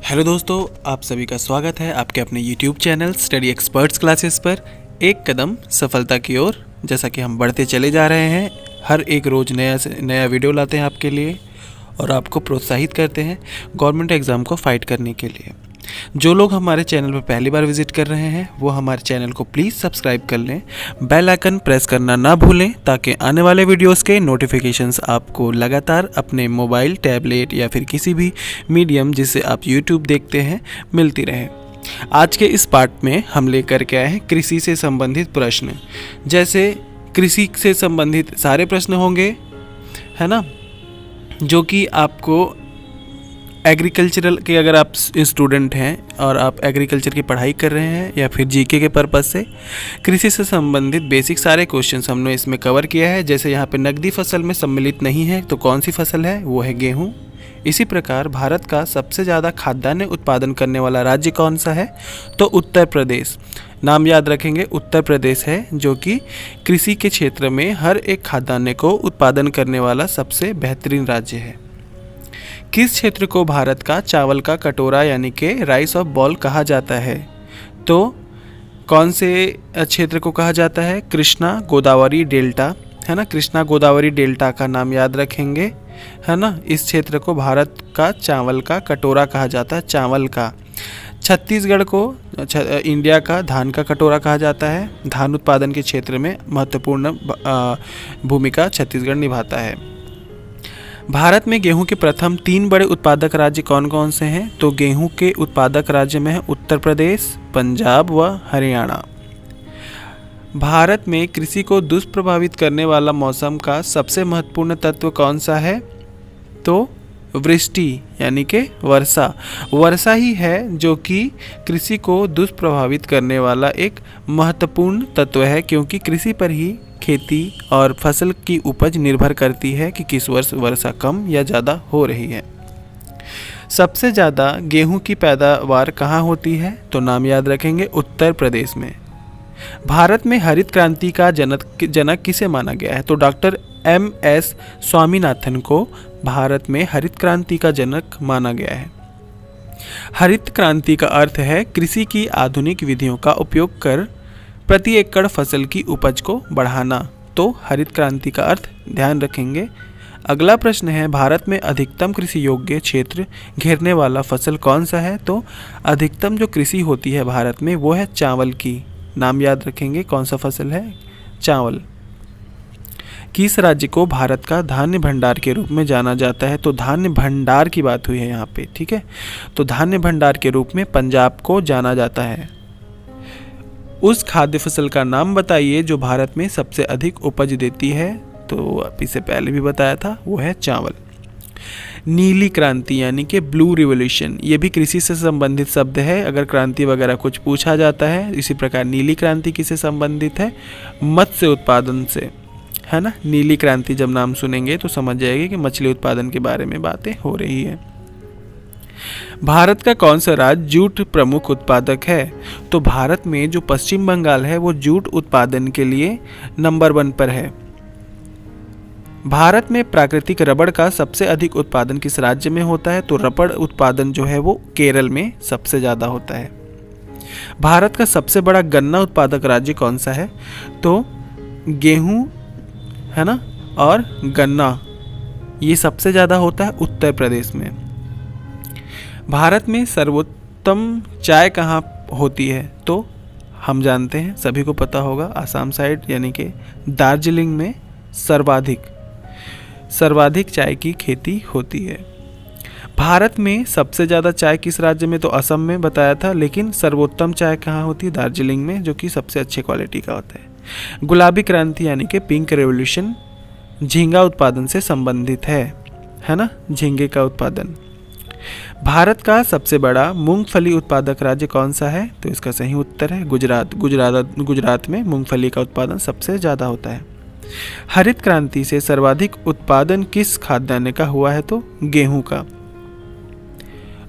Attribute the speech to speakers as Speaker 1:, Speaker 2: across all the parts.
Speaker 1: Hello दोस्तों, आप सभी का स्वागत है आपके अपने YouTube channel study experts classes पर। एक कदम सफलता की ओर जैसा कि हम बढ़ते चले जा रहे हैं। हर एक रोज़ नया से नया वीडियो लाते हैं आपके लिए और आपको प्रोत्साहित करते हैं गवर्नमेंट एग्ज़ाम को फाइट करने के लिए। जो लोग हमारे चैनल पर पहली बार विजिट कर रहे हैं वो हमारे चैनल को प्लीज़ सब्सक्राइब कर लें, बेल आइकन प्रेस करना ना भूलें ताकि आने वाले वीडियोस के नोटिफिकेशंस आपको लगातार अपने मोबाइल, टैबलेट या फिर किसी भी मीडियम जिससे आप यूट्यूब देखते हैं मिलती रहे। आज के इस पार्ट में हम लेकर के आए हैं कृषि से संबंधित प्रश्न। जैसे कृषि से संबंधित सारे प्रश्न होंगे, है ना, जो कि आपको एग्रीकल्चरल के, अगर आप स्टूडेंट हैं और आप एग्रीकल्चर की पढ़ाई कर रहे हैं या फिर जीके के पर्पज़ से कृषि से संबंधित बेसिक सारे क्वेश्चंस हमने इसमें कवर किया है। जैसे यहाँ पे नकदी फसल में सम्मिलित नहीं है तो कौन सी फसल है, वो है गेहूँ। इसी प्रकार भारत का सबसे ज़्यादा खाद्यान्न उत्पादन करने वाला राज्य कौन सा है, तो उत्तर प्रदेश। नाम याद रखेंगे, उत्तर प्रदेश है जो कि कृषि के क्षेत्र में हर एक खाद्यान्न को उत्पादन करने वाला सबसे बेहतरीन राज्य है। किस क्षेत्र को भारत का चावल का कटोरा यानी कि राइस ऑफ बॉल कहा जाता है, तो कौन से क्षेत्र को कहा जाता है, कृष्णा गोदावरी डेल्टा, है ना। कृष्णा गोदावरी डेल्टा का नाम याद रखेंगे, है ना। इस क्षेत्र को भारत का चावल का कटोरा कहा जाता है, चावल का। छत्तीसगढ़ को इंडिया का धान का कटोरा कहा जाता है। धान उत्पादन के क्षेत्र में महत्वपूर्ण भूमिका छत्तीसगढ़ निभाता है। भारत में गेहूं के प्रथम 3 बड़े उत्पादक राज्य कौन कौन से हैं, तो गेहूं के उत्पादक राज्य में है उत्तर प्रदेश, पंजाब व हरियाणा। भारत में कृषि को दुष्प्रभावित करने वाला मौसम का सबसे महत्वपूर्ण तत्व कौन सा है, तो वृष्टि यानी कि वर्षा। वर्षा ही है जो कि कृषि को दुष्प्रभावित करने वाला एक महत्वपूर्ण तत्व है, क्योंकि कृषि पर ही खेती और फसल की उपज निर्भर करती है कि किस वर्ष वर्षा कम या ज़्यादा हो रही है। सबसे ज़्यादा गेहूं की पैदावार कहाँ होती है, तो नाम याद रखेंगे, उत्तर प्रदेश में। भारत में हरित क्रांति का जनक किसे माना गया है, तो डॉक्टर MS स्वामीनाथन को भारत में हरित क्रांति का जनक माना गया है। हरित क्रांति का अर्थ है कृषि की आधुनिक विधियों का उपयोग कर प्रति एकड़ फसल की उपज को बढ़ाना, तो हरित क्रांति का अर्थ ध्यान रखेंगे। अगला प्रश्न है, भारत में अधिकतम कृषि योग्य क्षेत्र घेरने वाला फसल कौन सा है, तो अधिकतम जो कृषि होती है भारत में वो है चावल की। नाम याद रखेंगे, कौन सा फसल है, चावल। किस राज्य को भारत का धान्य भंडार के रूप में जाना जाता है, तो धान्य भंडार की बात हुई है यहाँ पे, ठीक है। तो धान्य भंडार के रूप में पंजाब को जाना जाता है। उस खाद्य फसल का नाम बताइए जो भारत में सबसे अधिक उपज देती है, तो आप इसे पहले भी बताया था, वो है चावल। नीली क्रांति यानी कि ब्लू रिवॉल्यूशन, ये भी कृषि से संबंधित शब्द है। अगर क्रांति वगैरह कुछ पूछा जाता है, इसी प्रकार नीली क्रांति किससे संबंधित है, मत्स्य उत्पादन से, है ना। नीली क्रांति जब नाम सुनेंगे तो समझ जाएंगे कि मछली उत्पादन के बारे में बातें हो रही है। भारत का कौन सा राज्य जूट प्रमुख उत्पादक है, तो भारत में जो पश्चिम बंगाल है वो जूट उत्पादन के लिए नंबर 1 पर है। भारत में प्राकृतिक रबड़ का सबसे अधिक उत्पादन किस राज्य में होता है, तो रबड़ उत्पादन जो है वो केरल में सबसे ज़्यादा होता है। भारत का सबसे बड़ा गन्ना उत्पादक राज्य कौन सा है, तो गेहूं, है ना, और गन्ना ये सबसे ज़्यादा होता है उत्तर प्रदेश में। भारत में सर्वोत्तम चाय कहाँ होती है, तो हम जानते हैं, सभी को पता होगा, आसाम साइड यानी कि दार्जिलिंग में सर्वाधिक चाय की खेती होती है। भारत में सबसे ज़्यादा चाय किस राज्य में, तो असम में बताया था, लेकिन सर्वोत्तम चाय कहाँ होती है, दार्जिलिंग में, जो कि सबसे अच्छे क्वालिटी का होता है। गुलाबी क्रांति यानी कि पिंक रेवोल्यूशन झींगा उत्पादन से संबंधित है ना, झींगे का उत्पादन। भारत का सबसे बड़ा मूंगफली उत्पादक राज्य कौन सा है, तो इसका सही उत्तर है गुजरात। गुजरात में मूंगफली का उत्पादन सबसे ज़्यादा होता है। हरित क्रांति से सर्वाधिक उत्पादन किस खाद्यान्न का हुआ है, तो गेहूं का।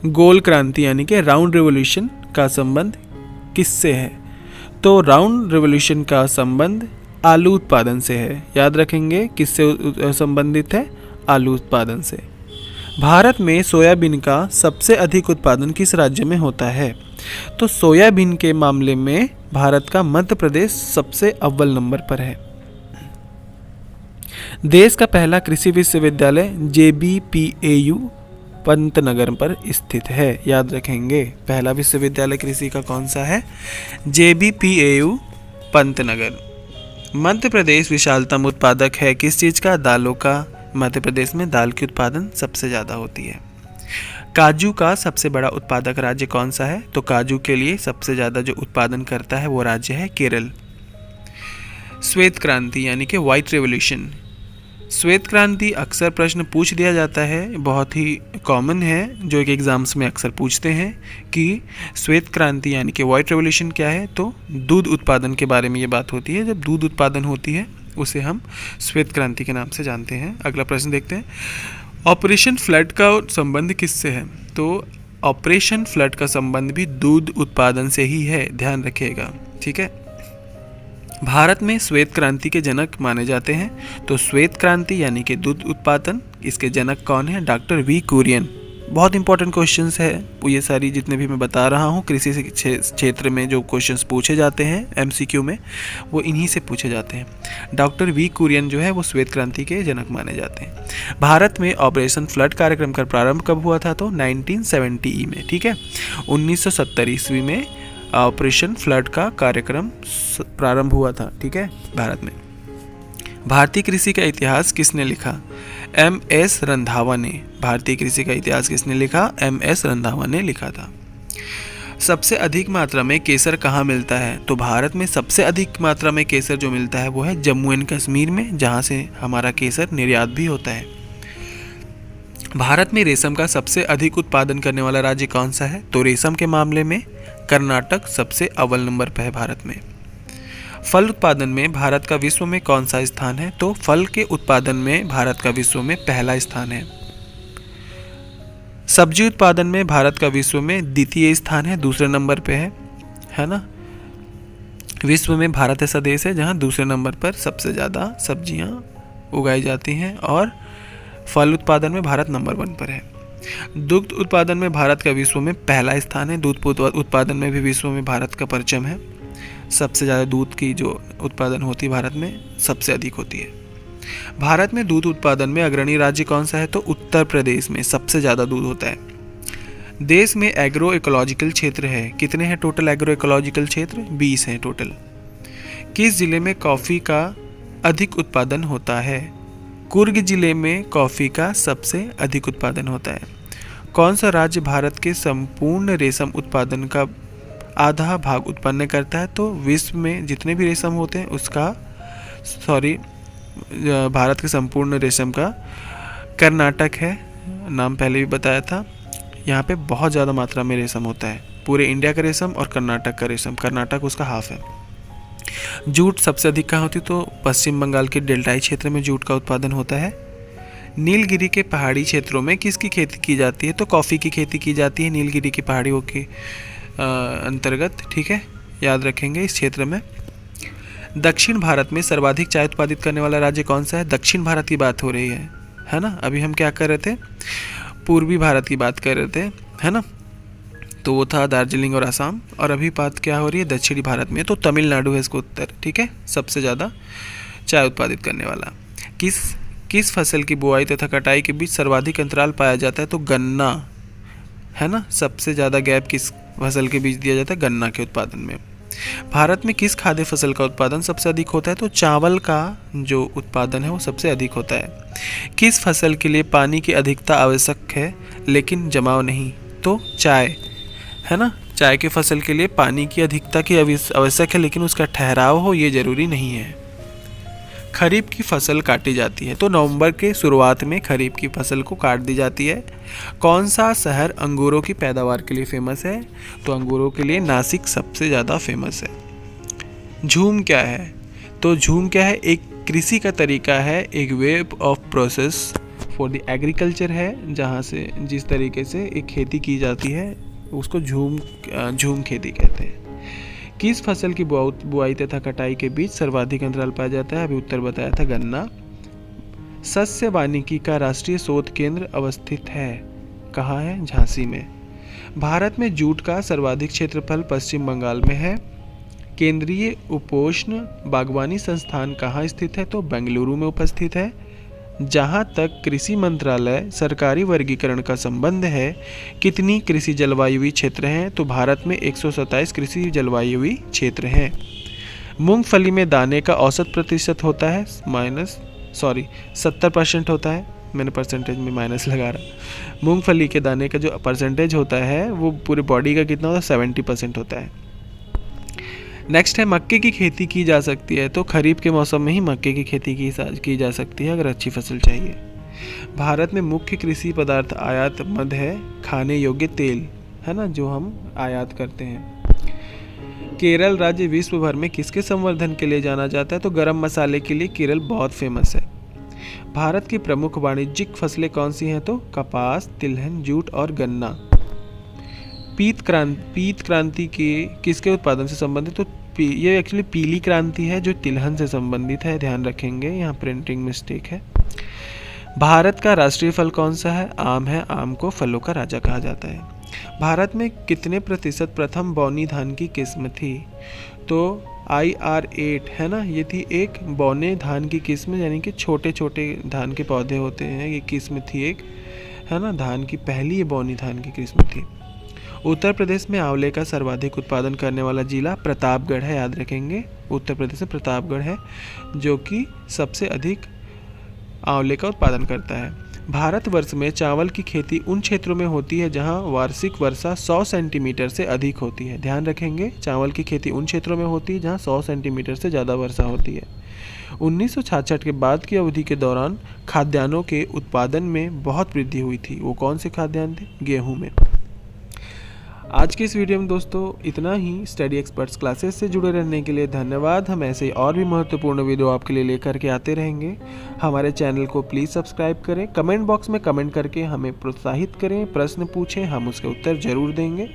Speaker 1: गोल क्रांति यानी कि राउंड रिवॉल्यूशन का संबंध किससे है, तो राउंड रिवॉल्यूशन का संबंध आलू उत्पादन से है। याद रखेंगे किससे संबंधित है, आलू उत्पादन से। भारत में सोयाबीन का सबसे अधिक उत्पादन किस राज्य में होता है? तो सोयाबीन के मामले में भारत का मध्य प्रदेश सबसे अव्वल नंबर पर है। देश का पहला कृषि विश्वविद्यालय JBPAU पंतनगर पर स्थित है। याद रखेंगे, पहला विश्वविद्यालय कृषि का कौन सा है? JBPAU पंतनगर। मध्य प्रदेश विशालतम उत्पादक है किस चीज़ का? दालों का। मध्य प्रदेश में दाल की उत्पादन सबसे ज़्यादा होती है। काजू का सबसे बड़ा उत्पादक राज्य कौन सा है? तो काजू के लिए सबसे ज़्यादा जो उत्पादन करता है वो राज्य है केरल। श्वेत क्रांति यानी कि व्हाइट रेवोल्यूशन। श्वेत क्रांति अक्सर प्रश्न पूछ दिया जाता है, बहुत ही कॉमन है, जो एक एग्जाम्स में अक्सर पूछते हैं कि श्वेत क्रांति यानी कि व्हाइट रेवोल्यूशन क्या है? तो दूध उत्पादन के बारे में ये बात होती है। जब दूध उत्पादन होती है उसे हम श्वेत क्रांति के नाम से जानते हैं। अगला प्रश्न देखते हैं, ऑपरेशन फ्लड का संबंध किससे है? तो ऑपरेशन फ्लड का संबंध भी दूध उत्पादन से ही है, ध्यान रखिएगा, ठीक है। भारत में श्वेत क्रांति के जनक माने जाते हैं। तो श्वेत क्रांति यानी कि दूध उत्पादन, इसके जनक कौन है? Doctor V Kurien. बहुत इंपॉर्टेंट क्वेश्चंस है ये सारी, जितने भी मैं बता रहा हूँ कृषि क्षेत्र में जो क्वेश्चंस पूछे जाते हैं MCQ में, वो इन्हीं से पूछे जाते हैं। डॉक्टर वी कुरियन जो है वो श्वेत क्रांति के जनक माने जाते हैं। भारत में ऑपरेशन फ्लड कार्यक्रम का प्रारंभ कब हुआ था? तो 1970 में, ठीक है। 1970 ईस्वी में ऑपरेशन फ्लड का कार्यक्रम प्रारंभ हुआ था, ठीक है, भारत में। भारतीय कृषि का इतिहास किसने लिखा? MS रंधावा ने। भारतीय कृषि का इतिहास किसने लिखा? MS रंधावा ने लिखा था। सबसे अधिक मात्रा में केसर कहाँ मिलता है? तो भारत में सबसे अधिक मात्रा में केसर जो मिलता है वो है जम्मू एंड कश्मीर में, जहाँ से हमारा केसर निर्यात भी होता है। भारत में रेशम का सबसे अधिक उत्पादन करने वाला राज्य कौन सा है? तो रेशम के मामले में कर्नाटक सबसे अव्वल नंबर पर है भारत में। फल उत्पादन में भारत का विश्व में कौन सा स्थान है? तो फल के उत्पादन में भारत का विश्व में पहला स्थान है। सब्जी उत्पादन में भारत का विश्व में द्वितीय स्थान है, दूसरे नंबर पे है ना। विश्व में भारत ऐसा देश है जहां दूसरे नंबर पर सबसे ज़्यादा सब्जियां उगाई जाती हैं, और फल उत्पादन में भारत नंबर 1 पर है। दुग्ध उत्पादन में भारत का विश्व में पहला स्थान है। दूध उत्पादन में भी विश्व में भारत का परचम है। सबसे ज़्यादा दूध की जो उत्पादन होती है भारत में सबसे अधिक होती है। भारत में दूध उत्पादन में अग्रणी राज्य कौन सा है? तो उत्तर प्रदेश में सबसे ज़्यादा दूध होता है। देश में एग्रो इकोलॉजिकल क्षेत्र है, कितने हैं टोटल एग्रो इकोलॉजिकल क्षेत्र? 20 हैं टोटल। किस जिले में कॉफ़ी का अधिक उत्पादन होता है? कुर्ग जिले में कॉफ़ी का सबसे अधिक उत्पादन होता है। कौन सा राज्य भारत के संपूर्ण रेशम उत्पादन का आधा भाग उत्पन्न करता है? तो विश्व में जितने भी रेशम होते हैं उसका भारत के संपूर्ण रेशम का कर्नाटक है, नाम पहले भी बताया था। यहाँ पे बहुत ज़्यादा मात्रा में रेशम होता है, पूरे इंडिया का रेशम और कर्नाटक का रेशम, कर्नाटक उसका हाफ है। जूट सबसे अधिक कहाँ होती? तो पश्चिम बंगाल के डेल्टाई क्षेत्र में जूट का उत्पादन होता है। नीलगिरी के पहाड़ी क्षेत्रों में किसकी खेती की जाती है? तो कॉफ़ी की खेती की जाती है नीलगिरी की पहाड़ियों के अंतर्गत, ठीक है, याद रखेंगे इस क्षेत्र में। दक्षिण भारत में सर्वाधिक चाय उत्पादित करने वाला राज्य कौन सा है? दक्षिण भारत की बात हो रही है ना। अभी हम क्या कर रहे थे? पूर्वी भारत की बात कर रहे थे, है ना, तो वो था दार्जिलिंग और असम, और अभी बात क्या हो रही है? दक्षिणी भारत में, तो तमिलनाडु है इसको उत्तर, ठीक है, सबसे ज़्यादा चाय उत्पादित करने वाला। किस फसल की बुआई तथा कटाई के बीच सर्वाधिक अंतराल पाया जाता है? तो गन्ना, है ना, सबसे ज़्यादा गैप किस फसल के बीच दिया जाता है? गन्ना के उत्पादन में। भारत में किस खाद्य फसल का उत्पादन सबसे अधिक होता है? तो चावल का जो उत्पादन है वो सबसे अधिक होता है। किस फसल के लिए पानी की अधिकता आवश्यक है लेकिन जमाव नहीं? तो चाय, है ना, चाय की फसल के लिए पानी की अधिकता की आवश्यक है लेकिन उसका ठहराव हो ये जरूरी नहीं है। खरीफ की फसल काटी जाती है, तो नवंबर के शुरुआत में खरीफ की फसल को काट दी जाती है। कौन सा शहर अंगूरों की पैदावार के लिए फेमस है? तो अंगूरों के लिए नासिक सबसे ज़्यादा फेमस है। झूम क्या है? तो झूम क्या है? एक कृषि का तरीका है, एक web of process for the agriculture है, जहाँ से जिस तरीके से एक खेती की जाती है उसको झूम खेती कहते हैं। किस फसल की बुआई तथा कटाई के बीच सर्वाधिक अंतराल पाया जाता है? अभी उत्तर बताया था गन्ना। सस्य वानिकी का राष्ट्रीय शोध केंद्र अवस्थित है? कहाँ है? झांसी में। भारत में जूट का सर्वाधिक क्षेत्रफल पश्चिम बंगाल में है। केंद्रीय उपोष्ण बागवानी संस्थान कहाँ स्थित है? तो बेंगलुरु में उपस्थित है। जहाँ तक कृषि मंत्रालय सरकारी वर्गीकरण का संबंध है, कितनी कृषि जलवायुवी क्षेत्र हैं? तो भारत में 127 कृषि जलवायुवी क्षेत्र हैं। मूंगफली में दाने का औसत प्रतिशत होता है 70% होता है। मैंने परसेंटेज में माइनस लगा रहा। मूंगफली के दाने का जो परसेंटेज होता है वो पूरे बॉडी का कितना होता है? 70% होता है। नेक्स्ट है, मक्के की खेती की जा सकती है? तो खरीफ के मौसम में ही मक्के की खेती की जा सकती है अगर अच्छी फसल चाहिए। भारत में मुख्य कृषि पदार्थ आयात मद है खाने योग्य तेल, है ना, जो हम आयात करते हैं। केरल राज्य विश्व भर में किसके संवर्धन के लिए जाना जाता है? तो गरम मसाले के लिए केरल बहुत फेमस है। भारत की प्रमुख वाणिज्यिक फसलें कौन सी हैं? तो कपास, तिलहन, जूट और गन्ना। पीत क्रांति के किसके उत्पादन से संबंधित? तो ये एक्चुअली पीली क्रांति है जो तिलहन से संबंधित है, ध्यान रखेंगे, यहाँ प्रिंटिंग मिस्टेक है। भारत का राष्ट्रीय फल कौन सा है? आम है। आम को फलों का राजा कहा जाता है। भारत में कितने प्रतिशत प्रथम बौनी धान की किस्म थी? तो IR8 है ना, ये थी एक बौने धान की किस्म, यानी कि छोटे छोटे धान के पौधे होते हैं, ये किस्म थी एक, है ना, धान की पहली ये बौनी धान की किस्म थी। उत्तर प्रदेश में आंवले का सर्वाधिक उत्पादन करने वाला जिला प्रतापगढ़ है, याद रखेंगे। उत्तर प्रदेश में प्रतापगढ़ है जो कि सबसे अधिक आंवले का उत्पादन करता है। भारतवर्ष में चावल की खेती उन क्षेत्रों में होती है जहां वार्षिक वर्षा 100 सेंटीमीटर से अधिक होती है। ध्यान रखेंगे, चावल की खेती उन क्षेत्रों में होती है जहां 100 सेंटीमीटर से ज़्यादा वर्षा होती है। 1966 के बाद की अवधि के दौरान खाद्यान्नों के उत्पादन में बहुत वृद्धि हुई थी। वो कौन से खाद्यान्न थे? गेहूँ में। आज के इस वीडियो में दोस्तों इतना ही। स्टडी एक्सपर्ट्स क्लासेस से जुड़े रहने के लिए धन्यवाद। हम ऐसे और भी महत्वपूर्ण वीडियो आपके लिए लेकर के आते रहेंगे। हमारे चैनल को प्लीज़ सब्सक्राइब करें। कमेंट बॉक्स में कमेंट करके हमें प्रोत्साहित करें, प्रश्न पूछें, हम उसके उत्तर जरूर देंगे।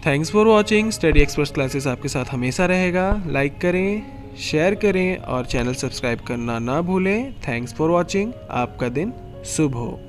Speaker 1: Thanks for watching. Study experts classes आपके साथ हमेशा रहेगा। लाइक करें, शेयर करें और चैनल सब्सक्राइब करना ना भूलें। Thanks for watching. आपका दिन शुभ हो।